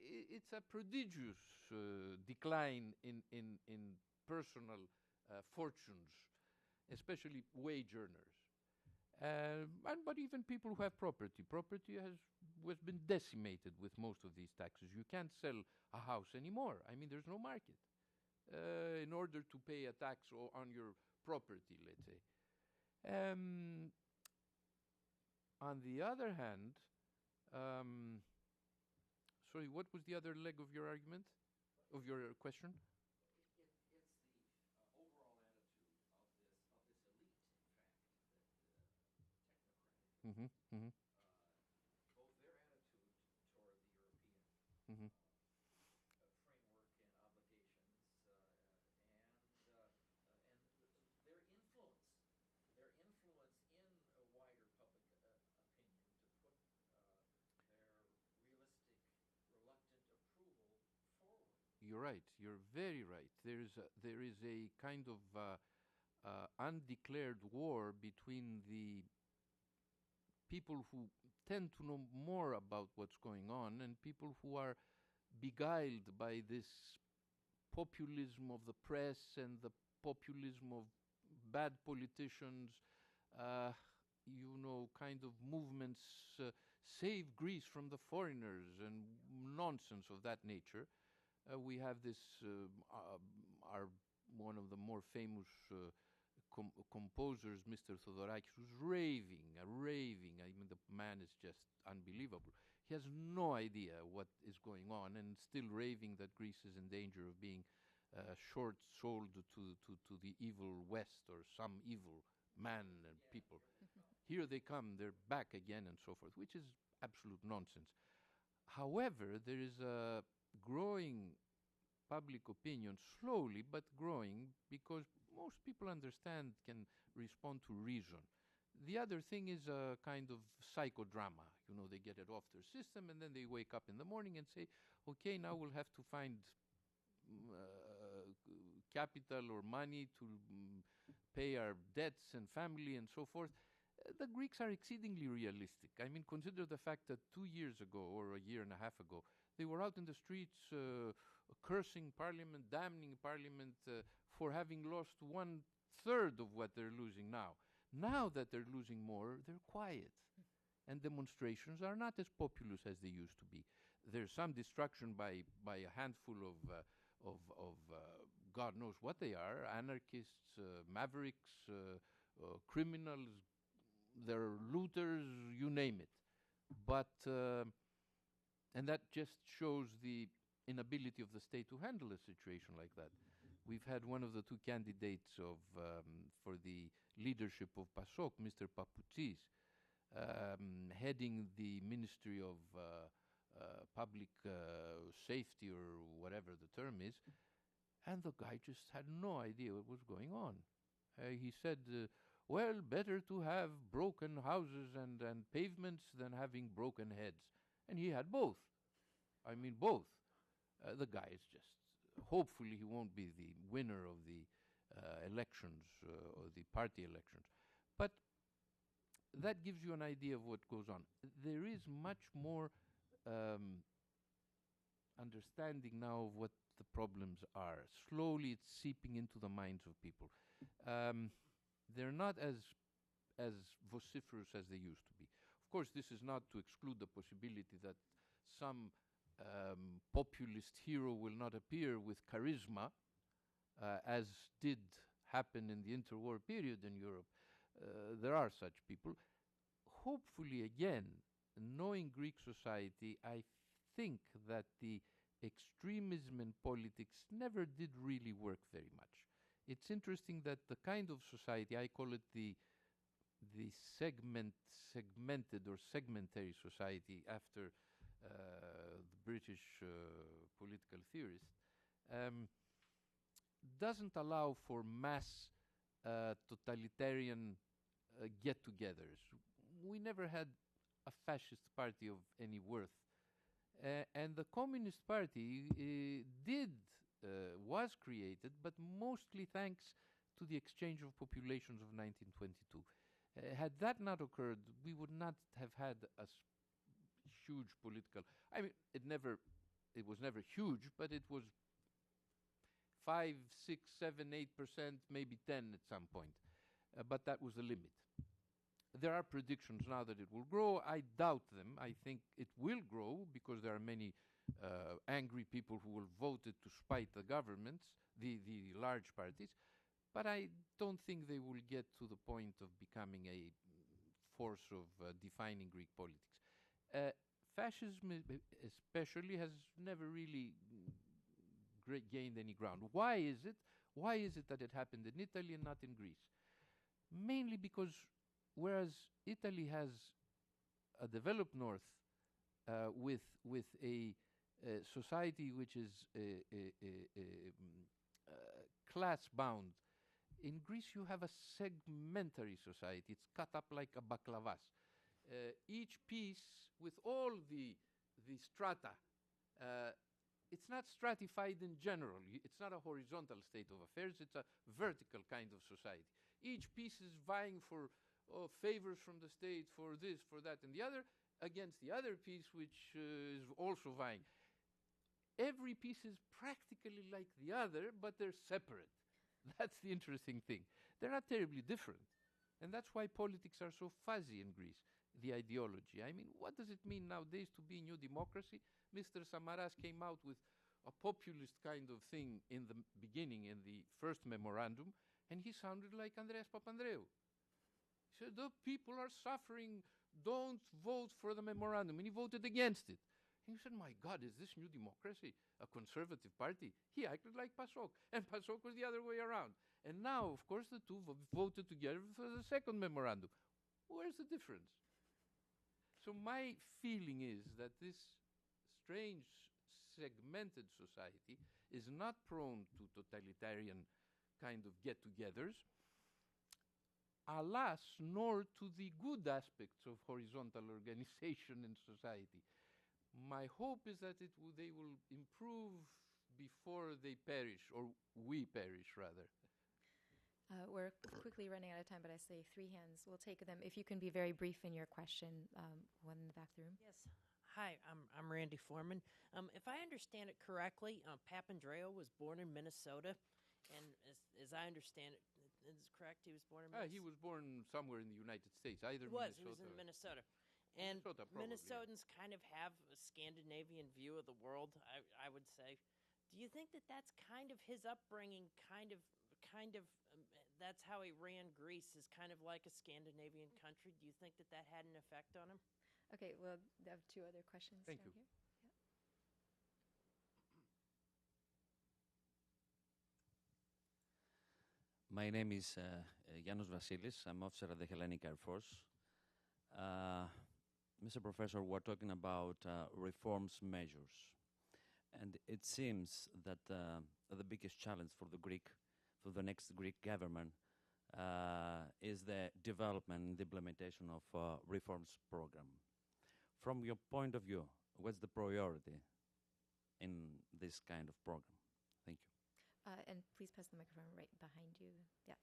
It's a prodigious decline in personal fortunes, especially wage earners. But even people who have property. Property has been decimated with most of these taxes. You can't sell a house anymore. I mean, there's no market in order to pay a tax on your property, let's say. On the other hand, sorry, what was the other leg of your argument, of your question? It's the overall attitude of this elite, in fact, that technocratic. Both their attitude toward the European framework and obligations, and their influence in a wider public opinion to put their realistic, reluctant approval forward. You're right. You're very right. There is a kind of undeclared war between the people who tend to know more about what's going on and people who are beguiled by this populism of the press and the populism of bad politicians, kind of movements, save Greece from the foreigners and nonsense of that nature. We have this, one of the more famous composers, Mr. Theodorakis, who's raving. I mean, the man is just unbelievable. He has no idea what is going on and still raving that Greece is in danger of being short-sold to the evil West or some evil man and people. Here they come, they're back again and so forth, which is absolute nonsense. However, there is a growing public opinion, slowly but growing, because most people understand, can respond to reason. The other thing is a kind of psychodrama. They get it off their system and then they wake up in the morning and say, okay, now we'll have to find capital or money to pay our debts and family and so forth. The Greeks are exceedingly realistic. I mean, consider the fact that 2 years ago or a year and a half ago, they were out in the streets cursing Parliament, damning Parliament for having lost 1/3 of what they're losing now. Now that they're losing more, they're quiet. And demonstrations are not as populous as they used to be. There's some destruction by a handful of God knows what they are, anarchists, mavericks, criminals, they're looters, you name it. But, and that just shows the inability of the state to handle a situation like that. We've had one of the two candidates for the leadership of PASOK, Mr. Papoutsis, heading the Ministry of Public Safety or whatever the term is, And the guy just had no idea what was going on. He said, well, better to have broken houses and pavements than having broken heads. And he had both. I mean, both. The guy is just, hopefully he won't be the winner of the elections or the party elections. But that gives you an idea of what goes on. There is much more understanding now of what the problems are. Slowly it's seeping into the minds of people. They're not as vociferous as they used to be. Of course, this is not to exclude the possibility that some populist hero will not appear with charisma, as did happen in the interwar period in Europe. There are such people. Hopefully, again, knowing Greek society, I think that the extremism in politics never did really work very much. It's interesting that the kind of society, I call it the segmented or segmentary society after the British political theorist, doesn't allow for mass totalitarian get-togethers. We never had a fascist party of any worth. And the Communist Party was created, but mostly thanks to the exchange of populations of 1922. Had that not occurred, we would not have had a huge political. I mean, it was never huge, but it was 5, 6, 7, 8%, maybe 10 at some point. But that was the limit. There are predictions now that it will grow. I doubt them. I think it will grow because there are many angry people who will vote it to spite the governments, the large parties. But I don't think they will get to the point of becoming a force of defining Greek politics. Fascism especially has never really gained any ground. Why is it? Why is it that it happened in Italy and not in Greece? Mainly because whereas Italy has a developed north with a society which is class-bound, in Greece you have a segmentary society. It's cut up like a baklavas. Each piece with all the strata, it's not stratified in general. It's not a horizontal state of affairs. It's a vertical kind of society. Each piece is vying for favors from the state, for this, for that, and the other, against the other piece, which is also vying. Every piece is practically like the other, but they're separate. That's the interesting thing. They're not terribly different. And that's why politics are so fuzzy in Greece, the ideology. I mean, what does it mean nowadays to be new democracy? Mr. Samaras came out with a populist kind of thing in the beginning, in the first memorandum, and he sounded like Andreas Papandreou. He said, the people are suffering, don't vote for the memorandum. And he voted against it. And he said, my God, is this new democracy? A conservative party? He acted like PASOK, and PASOK was the other way around. And now, of course, the two voted together for the second memorandum. Where's the difference? So my feeling is that this strange segmented society is not prone to totalitarian kind of get-togethers, alas, nor to the good aspects of horizontal organization in society. My hope is that they will improve before they perish, or we perish, rather. We're quickly running out of time, but I say 3 hands. We'll take them. If you can be very brief in your question, one in the back of the room. Yes. Hi, I'm Randy Foreman. If I understand it correctly, Papandreou was born in Minnesota, and as I understand it, is it correct? He was born in Minnesota? He was born somewhere in the United States, either He was Minnesota. in Minnesota. And Minnesotans kind of have a Scandinavian view of the world, I would say. Do you think that that's kind of his upbringing, kind of that's how he ran Greece, is kind of like a Scandinavian country? Do you think that that had an effect on him? Okay, well, I have 2 other questions. Thank you. Here. Yeah. My name is Yanos Vasilis. I'm officer at the Hellenic Air Force. Mr. Professor, we're talking about reforms measures. And it seems that the biggest challenge for the next Greek government, is the development and implementation of reforms program. From your point of view, what's the priority in this kind of program? Thank you. And please pass the microphone right behind you. Yeah.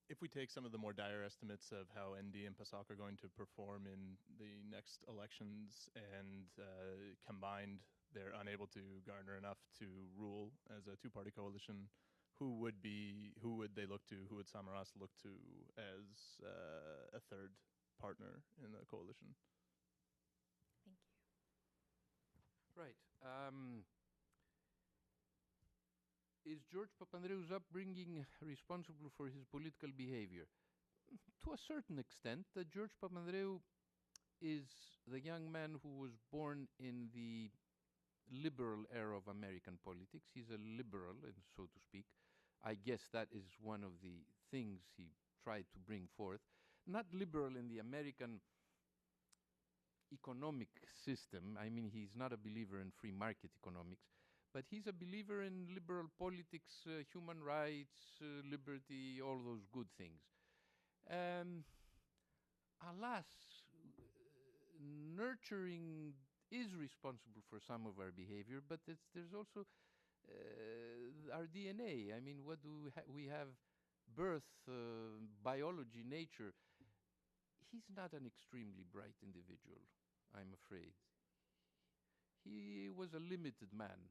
If we take some of the more dire estimates of how ND and PASOK are going to perform in the next elections, and combined, they're unable to garner enough to rule as a two-party coalition, who would they look to? Who would Samaras look to as a third partner in the coalition? Thank you. Right. Is George Papandreou's upbringing responsible for his political behavior? To a certain extent, George Papandreou is the young man who was born in the liberal era of American politics. He's a liberal, and so to speak. I guess that is one of the things he tried to bring forth. Not liberal in the American economic system. I mean, he's not a believer in free market economics, but he's a believer in liberal politics, human rights, liberty, all those good things. Alas, nurturing is responsible for some of our behavior, but there's also our DNA. I mean, what do we have? Birth, biology, nature. He's not an extremely bright individual, I'm afraid. He was a limited man,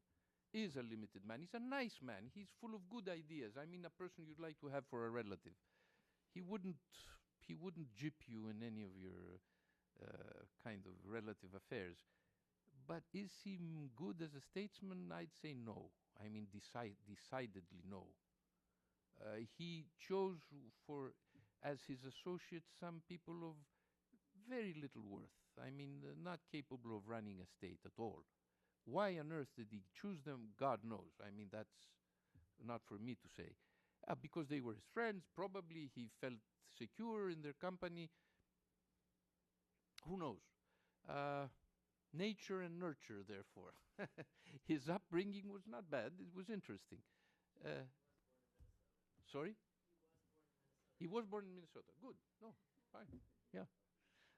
is a limited man. He's a nice man. He's full of good ideas. I mean, a person you'd like to have for a relative. He wouldn't gyp you in any of your kind of relative affairs. But is he good as a statesman? I'd say no. I mean, decidedly no. He chose as his associates some people of very little worth. I mean, not capable of running a state at all. Why on earth did he choose them? God knows. I mean, that's not for me to say. Because they were his friends. Probably he felt secure in their company. Who knows? Nature and nurture, therefore. His upbringing was not bad. It was interesting. Sorry? He was born in Minnesota. Good. No, fine. Yeah.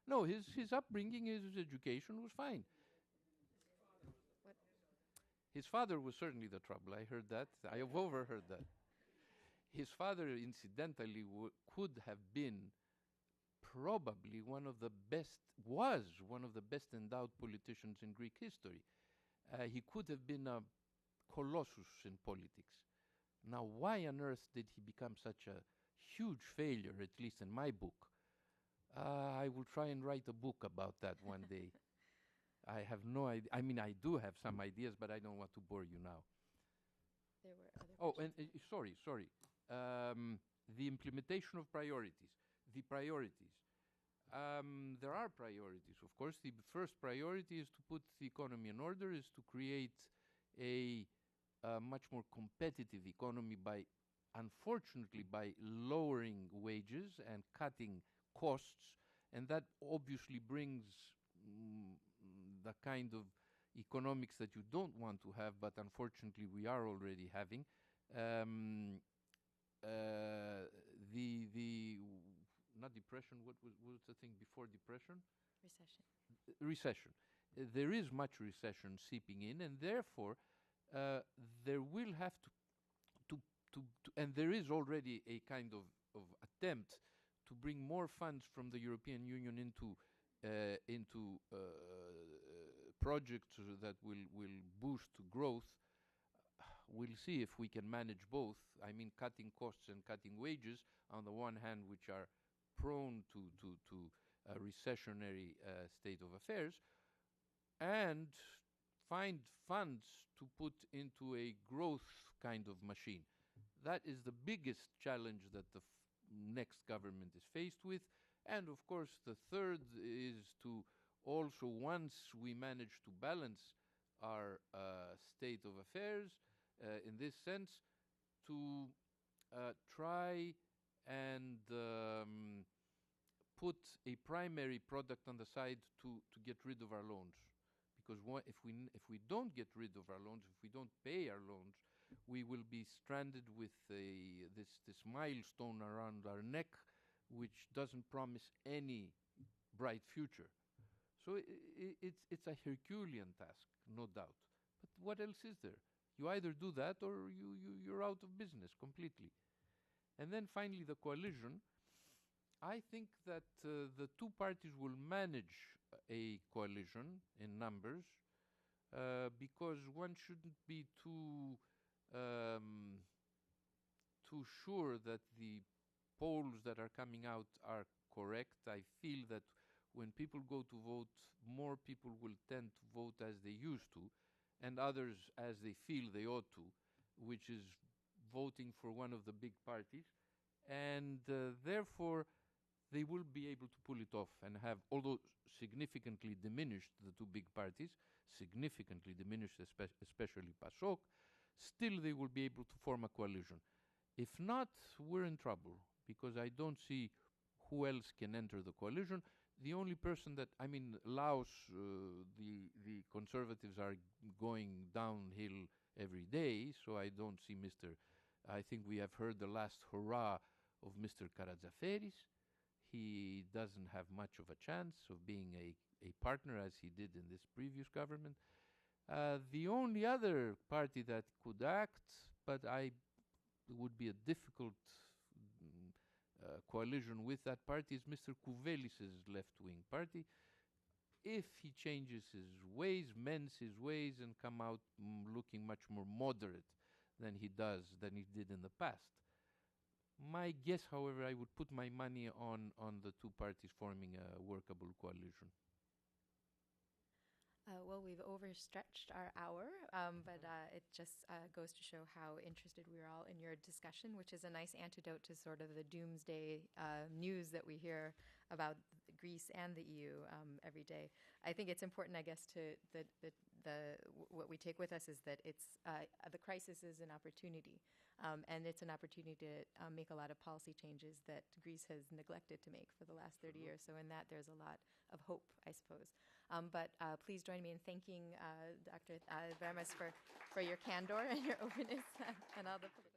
No, his upbringing, his education was fine. What? His father was certainly the trouble. I heard that. I have overheard that. His father, incidentally, could have been probably was one of the best endowed politicians in Greek history. He could have been a colossus in politics. Now, why on earth did he become such a huge failure, at least in my book? I will try and write a book about that one day. I have no idea. I mean, I do have some ideas, but I don't want to bore you now. There were other questions. Sorry. The implementation of priorities. The priorities. There are priorities, of course. The first priority is to put the economy in order, is to create a much more competitive economy unfortunately, by lowering wages and cutting costs. And that obviously brings the kind of economics that you don't want to have, but unfortunately we are already having. Not depression, what was the thing before depression? Recession. There is much recession seeping in, and therefore there will have to and there is already a kind of attempt to bring more funds from the European Union into projects that will boost growth. We'll see if we can manage both. I mean, cutting costs and cutting wages on the one hand, which are prone to a recessionary state of affairs, and find funds to put into a growth kind of machine. That is the biggest challenge that the next government is faced with. And of course, the third is to also, once we manage to balance our state of affairs, in this sense, to try and put a primary product on the side to get rid of our loans. because if we don't get rid of our loans, if we don't pay our loans, we will be stranded with this milestone around our neck, which doesn't promise any bright future. So it's a Herculean task, no doubt. But what else is there? You either do that or you're out of business completely. And then finally, the coalition. I think that the two parties will manage a coalition in numbers because one shouldn't be too sure that the polls that are coming out are correct. I feel that when people go to vote, more people will tend to vote as they used to, and others as they feel they ought to, which is voting for one of the big parties. And therefore, they will be able to pull it off and have, although significantly diminished, the two big parties, significantly diminished, especially PASOK, still they will be able to form a coalition. If not, we're in trouble, because I don't see who else can enter the coalition. The only person that, I mean, Laos, the conservatives are going downhill every day, so I don't see I think we have heard the last hurrah of Mr. Karadziaferis. He doesn't have much of a chance of being a partner as he did in this previous government. The only other party that could act, but it would be a difficult coalition with that party, is Mr. Kouvelis' left-wing party. If he changes his ways, mends his ways, and come out looking much more moderate than he did in the past. My guess, however, I would put my money on the two parties forming a workable coalition. Well, we've overstretched our hour, but it just goes to show how interested we are all in your discussion, which is a nice antidote to sort of the doomsday news that we hear about Greece and the EU every day. I think it's important, I guess, what we take with us is that the crisis is an opportunity, and it's an opportunity to make a lot of policy changes that Greece has neglected to make for the last 30 years. So in that, there's a lot of hope, I suppose. But please join me in thanking Dr. Vermes for your candor and your openness and all the political